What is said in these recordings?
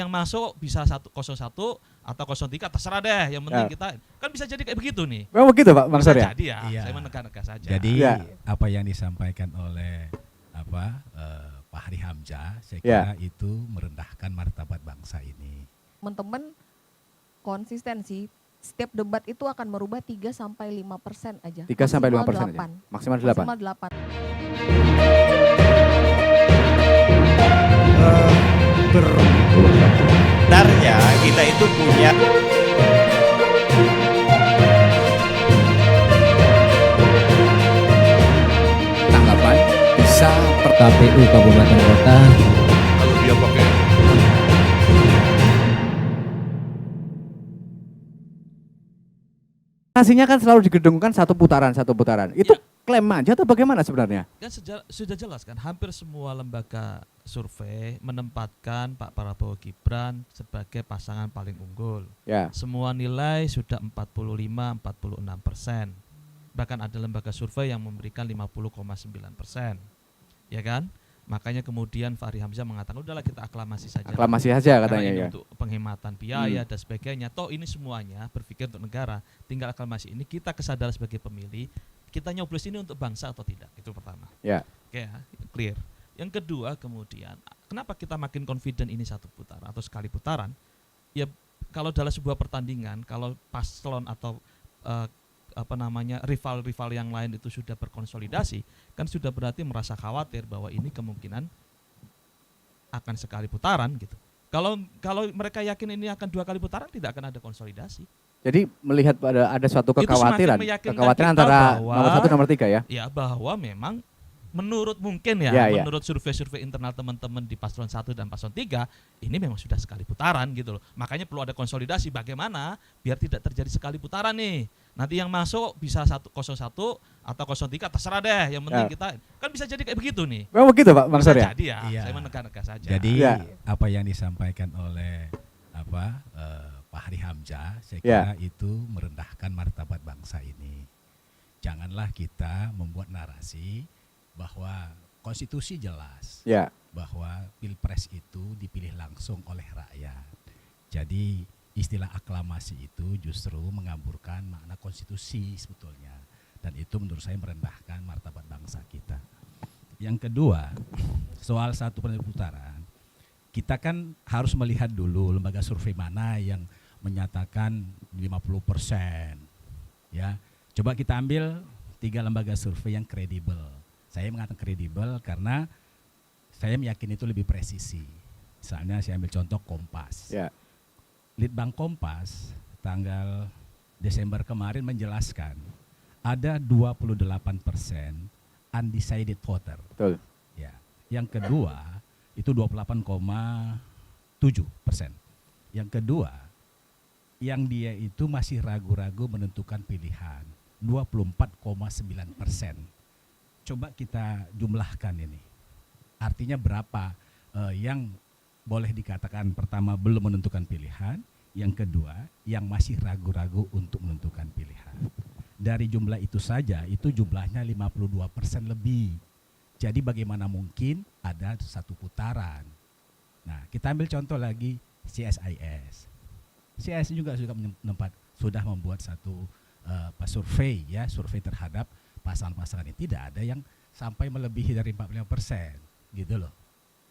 yang masuk bisa 101 atau 03 terserah deh, yang penting kita kan bisa jadi kayak begitu nih. Memang begitu Pak Bang Surya? Jadi ya, Iya. saya menegak-negak saja. Jadi apa yang disampaikan oleh Pak Hari Hamzah, saya kira itu merendahkan martabat bangsa ini. Teman-teman konsistensi setiap debat itu akan merubah 3-5% aja. 3-5% aja. Maksimal 8. Maksimal 8. Sebenarnya kita itu punya tanggapan bisa KPU Kabupaten Kota. Kalau dia pakai hasilnya kan selalu digedungkan satu putaran. Itu klaim aja atau bagaimana sebenarnya? Kan sudah jelas kan, hampir semua lembaga survei menempatkan Pak Prabowo Gibran sebagai pasangan paling unggul. Semua nilai sudah 45-46%. Bahkan ada lembaga survei yang memberikan 50,9%. Ya kan? Makanya kemudian Fahri Hamzah mengatakan udahlah kita aklamasi saja. Aklamasi saja katanya ya. Untuk penghematan biaya dan sebagainya. Toh ini semuanya berpikir untuk negara. Tinggal aklamasi ini kita kesadaran sebagai pemilih, kita nyoblos ini untuk bangsa atau tidak. Itu pertama. Ya. Oke ya, clear. Yang kedua kemudian, kenapa kita makin confident ini satu putaran atau sekali putaran? Ya kalau dalam sebuah pertandingan, kalau paslon atau rival-rival yang lain itu sudah berkonsolidasi, kan sudah berarti merasa khawatir bahwa ini kemungkinan akan sekali putaran gitu. Kalau mereka yakin ini akan 2 kali putaran, tidak akan ada konsolidasi. Jadi melihat ada suatu kekhawatiran antara nomor 1 nomor 3 ya. Ya, bahwa memang menurut menurut survei-survei internal teman-teman di paslon 1 dan paslon 3 ini memang sudah sekali putaran gitu loh. Makanya perlu ada konsolidasi bagaimana biar tidak terjadi sekali putaran nih. Nanti yang masuk bisa 101 atau 03 terserah deh, yang penting kita kan bisa jadi kayak begitu nih. Memang begitu Pak Bang Surya? Jadi saya menegak-negak saja. Jadi apa yang disampaikan oleh Pak Hari Hamzah, saya kira itu merendahkan martabat bangsa ini. Janganlah kita membuat narasi bahwa konstitusi jelas bahwa pilpres itu dipilih langsung oleh rakyat. Jadi istilah aklamasi itu justru mengamburkan makna konstitusi sebetulnya. Dan itu menurut saya merendahkan martabat bangsa kita. Yang kedua, soal satu putaran, kita kan harus melihat dulu lembaga survei mana yang menyatakan 50%. Ya, coba kita ambil 3 lembaga survei yang kredibel. Saya mengatakan kredibel karena saya meyakini itu lebih presisi. Misalnya saya ambil contoh Kompas. Litbang Kompas tanggal Desember kemarin menjelaskan ada 28% undecided voter. Betul. Ya. Yang kedua itu 28,7%. Yang kedua yang dia itu masih ragu-ragu menentukan pilihan 24,9%. Coba kita jumlahkan ini. Artinya berapa yang boleh dikatakan pertama belum menentukan pilihan, yang kedua yang masih ragu-ragu untuk menentukan pilihan. Dari jumlah itu saja itu jumlahnya 52% lebih. Jadi bagaimana mungkin ada satu putaran. Nah, kita ambil contoh lagi CSIS. CSIS juga sudah membuat satu survei terhadap pasangan-pasangan ini, tidak ada yang sampai melebihi dari 45% gitu loh.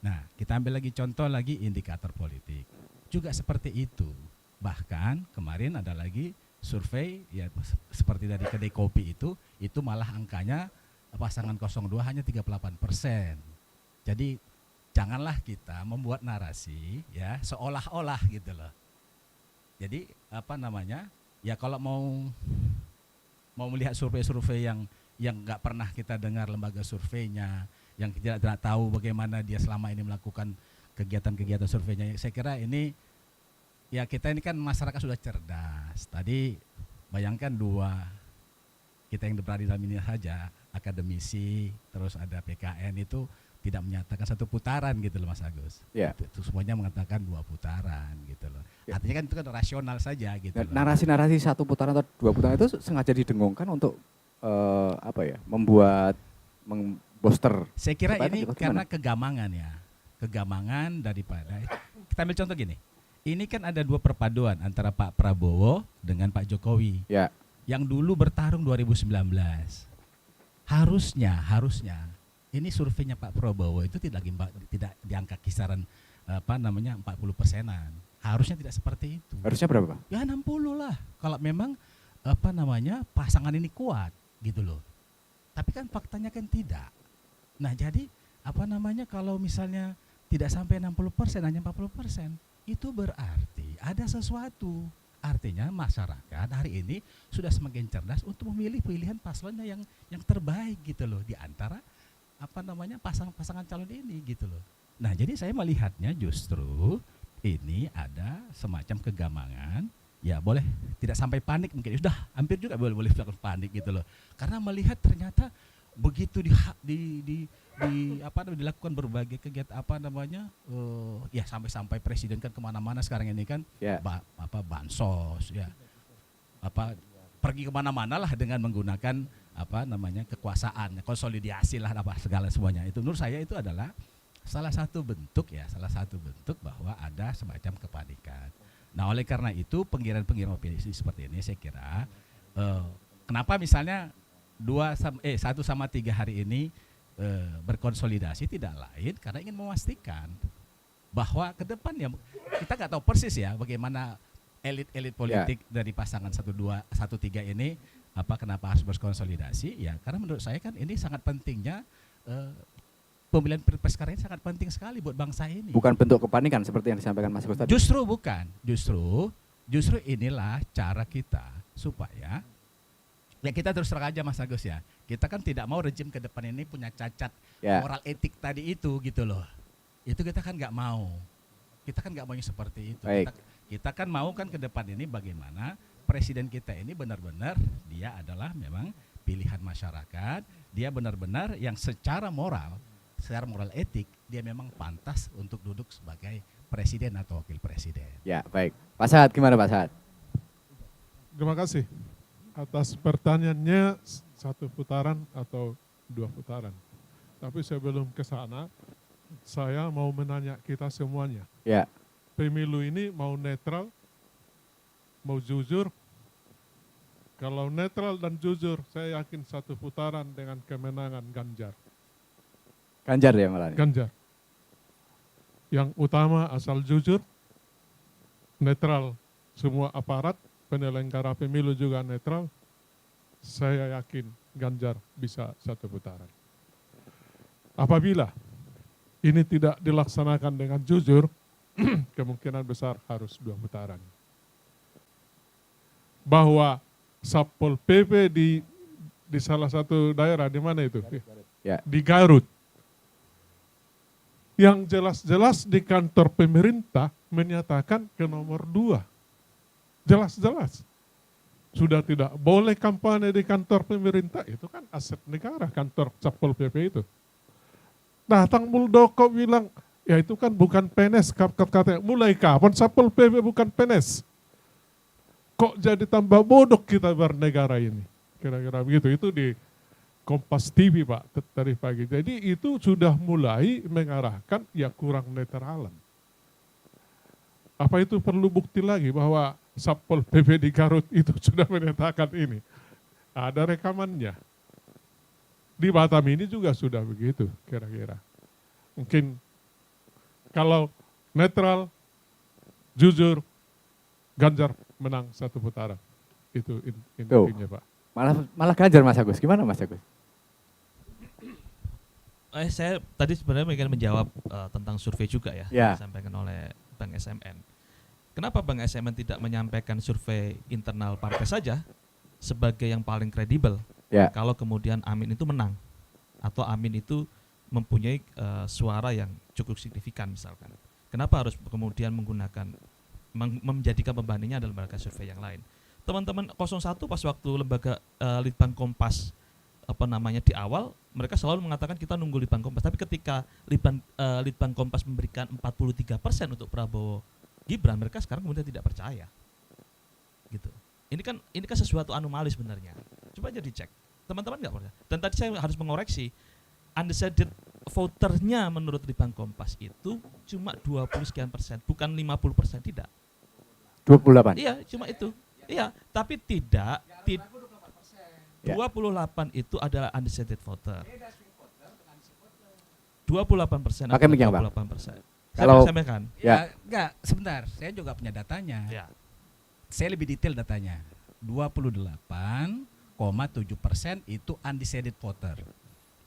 Nah, kita ambil lagi contoh lagi indikator politik. Juga seperti itu. Bahkan kemarin ada lagi survei ya seperti dari kedai kopi itu malah angkanya pasangan 02 hanya 38%. Jadi janganlah kita membuat narasi ya seolah-olah gitu loh. Jadi ya kalau mau melihat survei-survei yang nggak pernah kita dengar lembaga surveinya, yang tidak tahu bagaimana dia selama ini melakukan kegiatan-kegiatan surveinya, saya kira ini ya kita ini kan masyarakat sudah cerdas. Tadi bayangkan kita yang berada di dalam ini saja, akademisi, terus ada PKN itu tidak menyatakan satu putaran gitu loh Mas Agus. Itu semuanya mengatakan 2 putaran gitu loh. Artinya kan itu kan rasional saja gitu loh. Narasi-narasi 1 putaran atau 2 putaran itu sengaja didengungkan untuk membuat booster. Saya kira ini karena kegamangan daripada kita ambil contoh gini. Ini kan ada dua perpaduan antara Pak Prabowo dengan Pak Jokowi. Ya. Yang dulu bertarung 2019. Harusnya ini surveinya Pak Prabowo itu tidak di angka kisaran 40%-an. Harusnya tidak seperti itu. Harusnya berapa, Pak? Ya 60 lah. Kalau memang pasangan ini kuat gitu loh. Tapi kan faktanya kan tidak. Nah, jadi kalau misalnya tidak sampai 60%, hanya 40%, itu berarti ada sesuatu. Artinya masyarakat hari ini sudah semakin cerdas untuk memilih pilihan paslonnya yang terbaik gitu loh, di antara pasangan calon ini gitu loh. Nah, jadi saya melihatnya justru ini ada semacam kegamangan. Ya boleh tidak sampai panik, mungkin sudah hampir juga boleh panik gitu loh. Karena melihat ternyata begitu dilakukan berbagai kegiatan sampai presiden kan kemana-mana sekarang ini kan, bansos ya, pergi kemana-mana lah dengan menggunakan kekuasaan, konsolidasi lah segala semuanya. Itu menurut saya itu adalah salah satu bentuk bahwa ada semacam kepanikan. Nah, oleh karena itu penggiringan opini seperti ini saya kira kenapa misalnya 1 sama 3 hari ini berkonsolidasi tidak lain karena ingin memastikan bahwa ke depan ya kita nggak tahu persis ya bagaimana elit politik dari pasangan 1-2-1-3 ini kenapa harus berkonsolidasi ya, karena menurut saya kan ini sangat pentingnya pemilihan pilpres sekarang ini sangat penting sekali buat bangsa ini. Bukan bentuk kepanikan seperti yang disampaikan Mas Agus tadi. Justru bukan. Justru inilah cara kita supaya ya kita terus terang aja Mas Agus ya. Kita kan tidak mau rejim ke depan ini punya cacat moral etik tadi itu gitu loh. Itu kita kan nggak mau. Kita kan nggak mau yang seperti itu. Kita kan mau kan ke depan ini bagaimana presiden kita ini benar-benar dia adalah memang pilihan masyarakat. Dia benar-benar yang secara moral etik dia memang pantas untuk duduk sebagai presiden atau wakil presiden. Ya, baik. Pak Sahat, gimana Pak Sahat? Terima kasih atas pertanyaannya, 1 putaran atau 2 putaran. Tapi sebelum ke sana, saya mau menanya kita semuanya. Ya. Pemilu ini mau netral, mau jujur? Kalau netral dan jujur, saya yakin 1 putaran dengan kemenangan Ganjar. Ganjar ya malah. Ganjar. Yang utama asal jujur, netral semua aparat, penyelenggara pemilu juga netral. Saya yakin Ganjar bisa 1 putaran. Apabila ini tidak dilaksanakan dengan jujur, kemungkinan besar harus 2 putaran. Bahwa Satpol PP di salah satu daerah, di mana itu? Ya. Di Garut. Yang jelas-jelas di kantor pemerintah menyatakan ke nomor 2. Jelas-jelas. Sudah tidak boleh kampanye di kantor pemerintah, itu kan aset negara, kantor Satpol PP itu. Datang Muldoko bilang, ya itu kan bukan PNS, katanya mulai kapan Satpol PP bukan PNS? Kok jadi tambah bodoh kita bernegara ini? Kira-kira begitu, itu di Kompas TV Pak, tadi pagi. Jadi itu sudah mulai mengarahkan ya kurang netralan. Apa itu perlu bukti lagi bahwa Satpol PP di Garut itu sudah menyatakan ini? Ada rekamannya. Di Batam ini juga sudah begitu kira-kira. Mungkin kalau netral, jujur, Ganjar menang 1 putaran. Itu intinya Pak. Malah Ganjar Mas Agus. Gimana Mas Agus? Saya tadi sebenarnya ingin menjawab tentang survei juga ya, yang disampaikan oleh Bang SMN. Kenapa Bang SMN tidak menyampaikan survei internal partai saja sebagai yang paling kredibel? Kalau kemudian Amin itu menang atau Amin itu mempunyai suara yang cukup signifikan misalkan. Kenapa harus kemudian menjadikan pembandingnya adalah lembaga survei yang lain? Teman-teman 01 pas waktu lembaga Litbang Kompas di awal mereka selalu mengatakan kita nunggu Litbang Kompas, tapi ketika Litbang Kompas memberikan 43% untuk Prabowo Gibran, mereka sekarang kemudian tidak percaya. Gitu. Ini kan sesuatu anomali sebenarnya. Coba aja dicek. Teman-teman nggak percaya. Dan tadi saya harus mengoreksi undecided voternya menurut Litbang Kompas itu cuma 20 sekian persen, bukan 50%, tidak. 28. Iya, cuma itu. Iya, tapi tidak. 28 itu adalah undecided voter. 28%. Pakai mic yang, Bang. 28%. Kalau- Saya sampaikan. Ya, enggak, sebentar. Saya juga punya datanya. Ya. Saya lebih detail datanya. 28,7% itu undecided voter.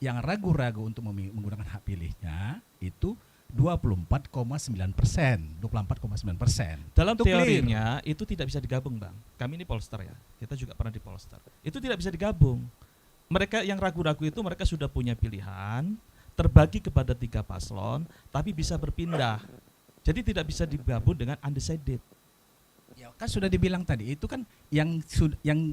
Yang ragu-ragu untuk menggunakan hak pilihnya itu 24,9%. 24,9%. Dalam Itu clear. teorinya itu tidak bisa digabung, Bang. Kami ini pollster ya. Kita juga pernah di pollster. Itu tidak bisa digabung. Mereka yang ragu-ragu itu mereka sudah punya pilihan, terbagi kepada 3 paslon, tapi bisa berpindah. Jadi tidak bisa digabung dengan undecided. Ya, kan sudah dibilang tadi itu kan yang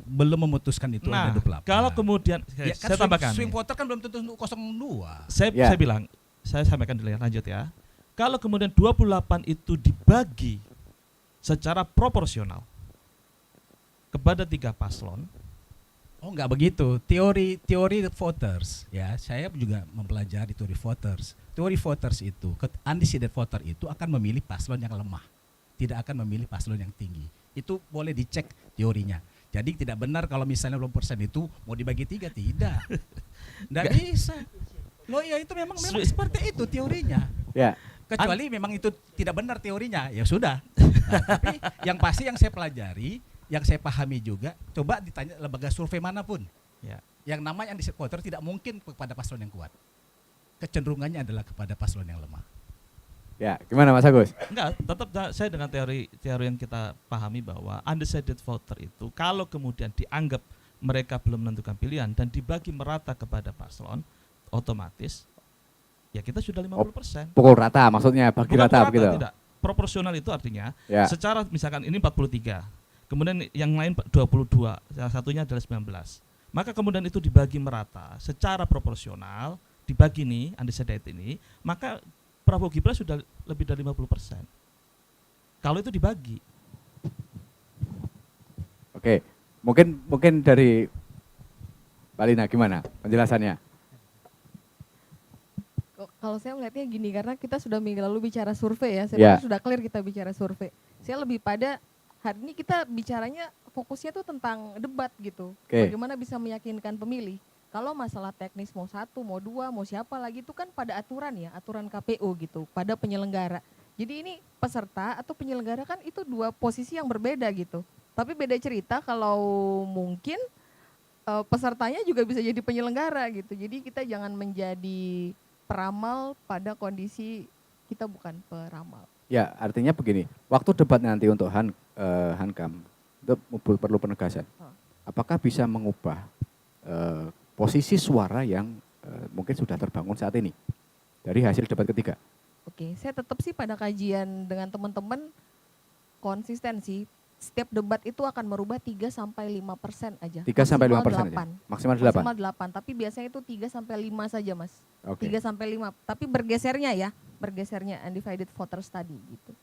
belum memutuskan itu Nah, ada 28. kalau kemudian ya, kan saya tambahkan. swing nih. voter kan belum tentu 02. Saya Ya. bilang, saya sampaikan dulu ya, lanjut ya. Kalau kemudian 28 itu dibagi secara proporsional kepada 3 paslon, Oh, enggak begitu. Teori voters ya, saya juga mempelajari teori voters. Teori voters itu, undecided voter itu akan memilih paslon yang lemah, tidak akan memilih paslon yang tinggi. Itu boleh dicek teorinya. Jadi tidak benar kalau misalnya 20% itu mau dibagi 3, tidak. Enggak bisa. Loh ya itu memang seperti itu teorinya. Ya. Kecuali memang itu tidak benar teorinya, ya sudah. Nah, tapi yang pasti yang saya pelajari, yang saya pahami juga, coba ditanya lembaga survei manapun. ya, Yang namanya undecided voter tidak mungkin kepada paslon yang kuat. Kecenderungannya adalah kepada paslon yang lemah. Ya, gimana Mas Agus? enggak, tetap saya dengan teori yang kita pahami bahwa undecided voter itu kalau kemudian dianggap mereka belum menentukan pilihan dan dibagi merata kepada paslon, otomatis ya kita sudah 50%. Pukul rata maksudnya, bagi Bukan rata merata, begitu. tidak. Proporsional itu artinya Ya. secara misalkan ini 43, kemudian yang lain 22, salah satunya adalah 19. Maka kemudian itu dibagi merata secara proporsional, dibagi nih undecided ini, maka Prabowo Gibran sudah lebih dari 50%. Kalau itu dibagi. Oke. Mungkin dari Mbak Lina gimana penjelasannya? Kalau saya melihatnya gini, karena kita sudah minggu lalu bicara survei ya, saya Ya. pikir sudah clear kita bicara survei. Saya lebih pada hari ini kita bicaranya fokusnya tuh tentang debat gitu. Oke. Bagaimana bisa meyakinkan pemilih. Kalau masalah teknis mau 1, mau 2, mau siapa lagi itu kan pada aturan ya, aturan KPU gitu, pada penyelenggara. Jadi ini peserta atau penyelenggara kan itu 2 posisi yang berbeda gitu. Tapi beda cerita kalau mungkin pesertanya juga bisa jadi penyelenggara gitu. Jadi kita jangan menjadi peramal pada kondisi kita bukan peramal. Ya, artinya begini. Waktu debat nanti untuk Hankam itu perlu penegasan. Apakah bisa mengubah posisi suara yang mungkin sudah terbangun saat ini dari hasil debat ketiga? Oke, saya tetap sih pada kajian dengan teman-teman konsistensi. Setiap debat itu akan merubah 3-5% aja. 3-5% aja. Maksimal 8. Maksimal 8, tapi biasanya itu 3-5 saja, Mas. Oke. 3-5, tapi bergesernya undivided voters tadi gitu.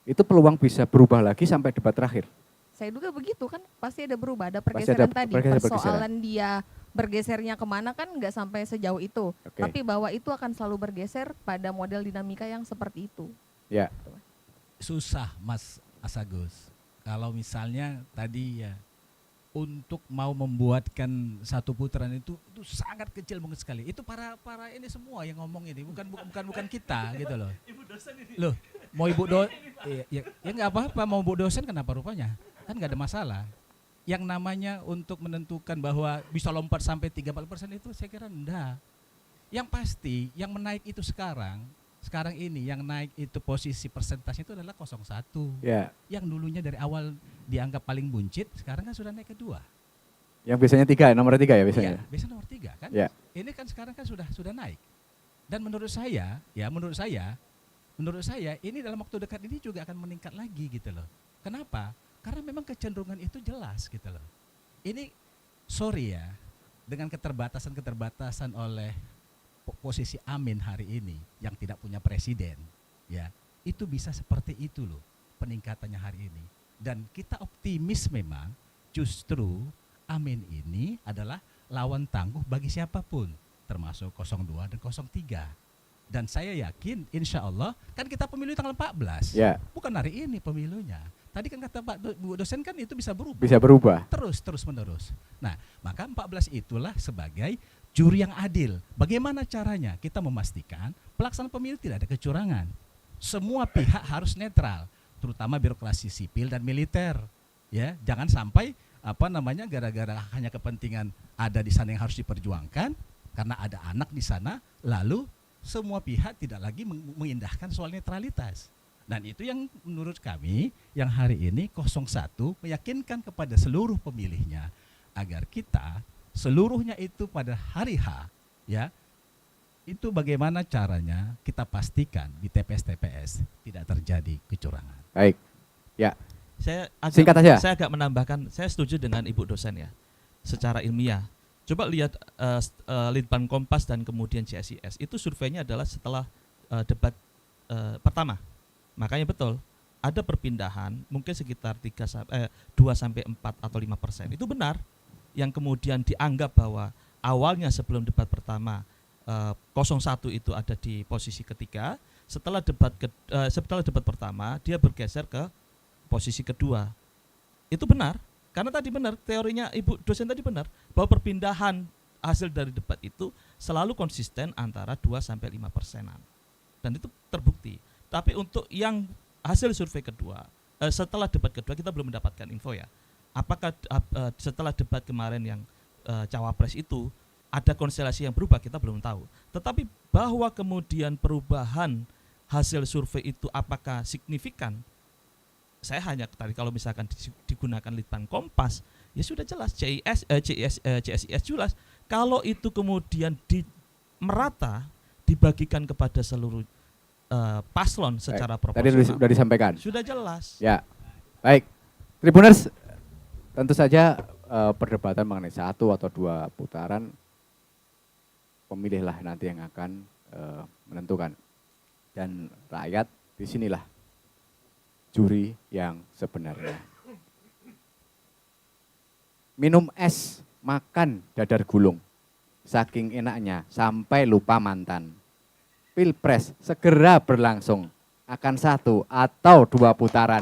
Itu peluang bisa berubah lagi sampai debat terakhir. Saya duga begitu kan, pasti ada berubah, ada Pasti ada pergeseran tadi. pergeseran. Persoalan dia bergesernya kemana kan nggak sampai sejauh itu. Oke. Tapi bahwa itu akan selalu bergeser pada model dinamika yang seperti itu. Ya. Susah Mas Asagus. Kalau misalnya tadi ya untuk mau membuatkan satu putaran itu sangat kecil banget sekali. Itu para ini semua yang ngomong ini, bukan kita gitu loh. Loh, mau ibu ya nggak apa-apa, mau ibu dosen kenapa rupanya? Kan nggak ada masalah. Yang namanya untuk menentukan bahwa bisa lompat sampai 30% itu saya kira enggak. Yang pasti yang menaik itu sekarang ini yang naik itu posisi persentase itu adalah 01. Ya. Yang dulunya dari awal dianggap paling buncit, sekarang kan sudah naik ke 2. Yang biasanya 3, nomor 3 ya biasanya. Iya, biasa nomor 3 kan. Ya. Ini kan sekarang kan sudah naik. Dan menurut saya ini dalam waktu dekat ini juga akan meningkat lagi gitu loh. Kenapa? Karena memang kecenderungan itu jelas gitu loh. Ini sorry ya, dengan keterbatasan oleh posisi Amin hari ini yang tidak punya presiden, ya itu bisa seperti itu loh peningkatannya hari ini. Dan kita optimis memang justru Amin ini adalah lawan tangguh bagi siapapun, termasuk 02 dan 03. Dan saya yakin insya Allah kan kita pemilu tanggal 14. Ya, Bukan hari ini pemilunya. Tadi kan kata Bu dosen kan itu bisa berubah. bisa berubah. Terus menerus. Nah, maka 14 itulah sebagai juri yang adil. Bagaimana caranya? Kita memastikan pelaksanaan pemilu tidak ada kecurangan. Semua pihak harus netral, terutama birokrasi sipil dan militer. Ya, jangan sampai gara-gara hanya kepentingan ada di sana yang harus diperjuangkan karena ada anak di sana, lalu semua pihak tidak lagi mengindahkan soal netralitas. Dan itu yang menurut kami yang hari ini 01 meyakinkan kepada seluruh pemilihnya agar kita seluruhnya itu pada hari H, ya, itu bagaimana caranya kita pastikan di TPS-TPS tidak terjadi kecurangan. Baik. Ya, Singkat aja. Saya agak menambahkan, saya setuju dengan Ibu dosen ya, secara ilmiah. Coba lihat Litbang Kompas dan kemudian CSIS, itu surveinya adalah setelah debat pertama. Makanya betul, ada perpindahan mungkin sekitar 2-4 atau 5%. Itu benar, yang kemudian dianggap bahwa awalnya sebelum debat pertama 01 itu ada di posisi ketiga, setelah debat pertama dia bergeser ke posisi kedua. Itu benar, karena tadi benar teorinya Ibu dosen tadi benar bahwa perpindahan hasil dari debat itu selalu konsisten antara 2-5%. Dan itu terbukti. Tapi untuk yang hasil survei kedua, setelah debat kedua kita belum mendapatkan info ya. Apakah setelah debat kemarin yang cawapres itu ada konstelasi yang berubah, kita belum tahu. Tetapi bahwa kemudian perubahan hasil survei itu apakah signifikan, saya hanya tadi kalau misalkan digunakan Litbang Kompas, ya sudah jelas CSIS jelas. Kalau itu kemudian merata dibagikan kepada seluruh paslon secara proporsional. Tadi sudah disampaikan. Sudah jelas. Ya, baik. Tribuners, tentu saja perdebatan mengenai 1 atau 2 putaran, pemilihlah nanti yang akan menentukan. Dan rakyat disinilah juri yang sebenarnya. Minum es, makan dadar gulung, saking enaknya sampai lupa mantan. Pilpres segera berlangsung, akan 1 atau 2 putaran.